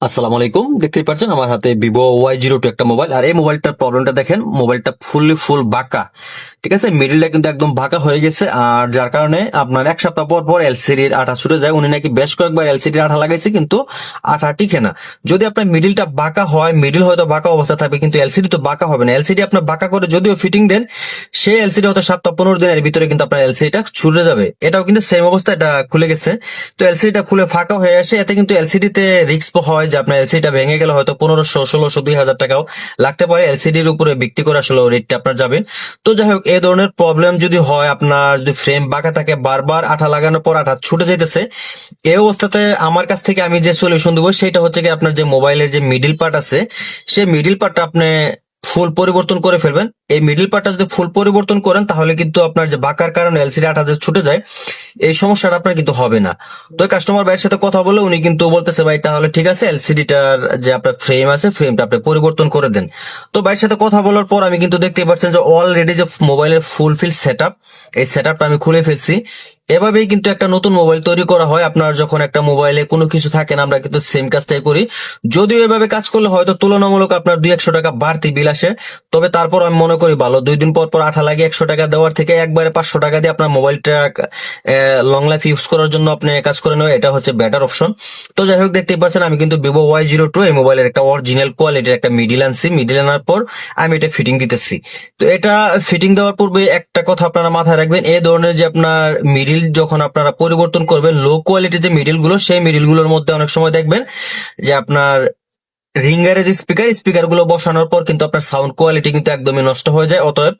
আসসালামু আলাইকুম। দেখতেই পাচ্ছেন আমার হাতে ভিভো Y02 একটা মোবাইল। আর এই মোবাইলটার প্রবলেমটা দেখেন, মোবাইলটা ফুল বাঁকা। ঠিক আছে, মিডিলটা কিন্তু একদম বাঁকা হয়ে গেছে। আর যার কারণে আপনার এক সপ্তাহ পর পর এলসিডির আঠা ছুটে যায়। উনি নাকি বেশ কয়েকবার এলসিডির আঠা লাগাইছে, কিন্তু আঠা টিকে না। যদি আপনার মিডিলটা বাঁকা হয়, মিডিল হয়তো বাঁকা অবস্থা থাকবে, কিন্তু এলসিডি তো বাঁকা হবে না। এলসিডি আপনার বাঁকা করে যদিও ফিটিং দেন, সেই এলসিডি হয়তো 7-15 দিনের ভিতরে কিন্তু আপনার এলসিডিটা ছুটে যাবে। এটাও কিন্তু সেম অবস্থা, এটা খুলে গেছে। তো এলসিডিটা খুলে ফাঁকা হয়ে আসে, এতে কিন্তু এলসিডিতে রিস্ক হয় যে আপনার এলসিডিটা ভেঙে গেলে হয়তো 1500, 1600, 2000 টাকাও লাগতে পারে। এলসিডির উপরে ভিত্তি করে আসলে রেটটা আপনার যাবে। তো যাই হোক, এই ধরনের প্রবলেম যদি হয়, আপনার যদি ফ্রেম বাঁকা থাকে, বারবার আঠা লাগানোর পর আঠা ছুটে যাইতেছে, এই অবস্থাতে আমার কাছ থেকে আমি যে সলিউশন দেবো সেটা হচ্ছে কি, আপনার যে মোবাইলের যে মিডিল পার্ট আছে, সেই মিডিল পার্টটা আপনি ফুল পরিবর্তন করে ফেলবেন। এই মিডিল পার্টটা যদি ফুল পরিবর্তন করেন, তাহলে কিন্তু আপনার যে বাঁকার কারণে এলসিডি আঠা যে ছুটে যায়, এই সমস্যাটা আপনার কিন্তু হবে না। তো কাস্টমার ভাইয়ের সাথে কথা বলে উনি কিন্তু বলতেছে, ভাই তাহলে ঠিক আছে, এলসিডিটার যে আপনার ফ্রেম আছে, ফ্রেমটা আপনি পরিবর্তন করে দেন। তো ভাইয়ের সাথে কথা বলার পর আমি কিন্তু দেখতে পাচ্ছেন যে অলরেডি যে মোবাইলের ফুলফিল সেটআপ, এই সেটআপটা আমি খুলে ফেলছি। এভাবেই কিন্তু একটা নতুন মোবাইল তৈরি করা হয়। আপনার যখন একটা মোবাইলে কোনো কিছু থাকে না, আমরা কিন্তু সেম কাজটাই করি। যদিও এভাবে কাজ করলে হয়তো তুলনামূলক আপনার 200-100 টাকা বাড়তি বিল আসে, তবে তারপর আমি মনে করি ভালো। 2 দিন পর পর আঠা লাগিয়ে 100 টাকা দেওয়ার থেকে একবারে 500 টাকা দিয়ে আপনার মোবাইলটা লং লাইফ ইউজ করার জন্য আপনি কাজ করে নেওয়া, এটা হচ্ছে বেটার অপশন। তো যাই হোক, দেখতেই পাচ্ছেন আমি কিন্তু ভিভো Y02 এই মোবাইলের একটা অরিজিনাল কোয়ালিটির একটা মিডিল আনছি। মিডিল আনার পর আমি এটা ফিটিং দিতেছি। তো এটা ফিটিং দেওয়ার পূর্বে একটা কথা আপনারা মাথায় রাখবেন, এই ধরনের যে আপনার মিডিল যখন আপনারা পরিবর্তন করবেন, লো কোয়ালিটির যে মিডিল গুলো, সেই মিডিল গুলোর মধ্যে অনেক সময় দেখবেন যে আপনার রিঙ্গারের যে স্পিকার গুলো বসানোর পর কিন্তু আপনার সাউন্ড কোয়ালিটি কিন্তু একদমই নষ্ট হয়ে যায়। অতএব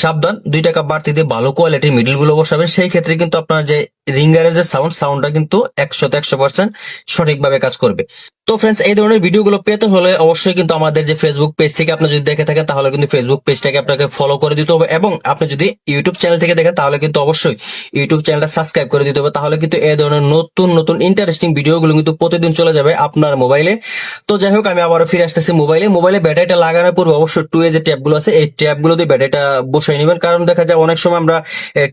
সাবধান, 2 টাকা বাড়তি দিয়ে ভালো কোয়ালিটির মিডিল গুলো বসাবেন। সেই ক্ষেত্রে কিন্তু আপনার যে রিঙ্গারের যে সাউন্ডটা কিন্তু 100% সঠিকভাবে কাজ করবে। তো ফ্রেন্ডস, এই ধরনের ভিডিওগুলো পেতে হলে অবশ্যই কিন্তু আমাদের যে ফেসবুক পেজ থেকে আপনি যদি দেখে থাকেন, তাহলে কিন্তু ফেসবুক পেজটাকে আপনাকে ফলো করে দিতে হবে। এবং আপনি যদি ইউটিউব চ্যানেল থেকে দেখেন, তাহলে কিন্তু অবশ্যই ইউটিউব চ্যানেলটা সাবস্ক্রাইব করে দিতে হবে। তাহলে কিন্তু এই ধরনের নতুন নতুন ইন্টারেস্টিং ভিডিওগুলো কিন্তু প্রতিদিন চলে যাবে আপনার মোবাইলে। তো যাই হোক, আমি আবারও ফিরে আসতেছি মোবাইলে ব্যাটারিটা লাগানোর পূর্বে অবশ্যই টু এ যে ট্যাপ গুলো আছে, এই ট্যাপ গুলো দিয়ে ব্যাটারিটা বসাই নেবেন। কারণ দেখা যায় অনেক সময় আমরা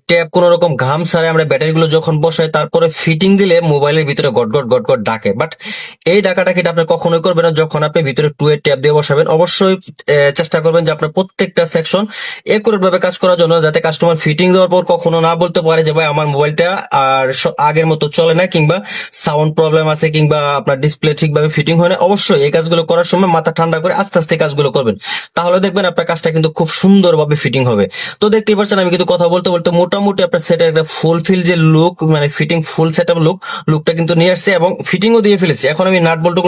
ট্যাপ কোন রকম ঘাম ছাড়াই আমরা ব্যাটারিগুলো যখন বসাই, তারপরে ফিটিং দিলে মোবাইলের ভিতরে গট গট ডাকে। বাট এই ডাকাটাকে আপনি কখনোই করবেন না যখন আপনি ভিতরে টু এর ট্যাপ দিয়ে বসাবেন। অবশ্যই চেষ্টা করবেন যে আপনার প্রত্যেকটা সেকশন একুরেট ভাবে কাজ করার জন্য, যাতে কাস্টমার ফিটিং দেওয়ার পর কখনো না বলতে পারে যে ভাই আমার মোবাইলটা আর আগের মতো চলে না, কিংবা সাউন্ড প্রবলেম আছে, কিংবা আপনার ডিসপ্লে ঠিকভাবে ফিটিং হয় না। অবশ্যই এই কাজগুলো করার সময় মাথা ঠান্ডা করে আস্তে আস্তে কাজগুলো করবেন, তাহলে দেখবেন আপনার কাজটা কিন্তু খুব সুন্দরভাবে ফিটিং হবে। তো দেখতেই পাচ্ছেন আমি কিন্তু কথা বলতে বলতে মোটামুটি আপনার সেটের একটা ফুলফিল যে লুক, মানে ফিটিং ফুল সেটআপ লুকটা কিন্তু নিয়ে আসছে এবং ফিটিংও দিয়ে ফেলেছি। এখন আমি নাট বল্টু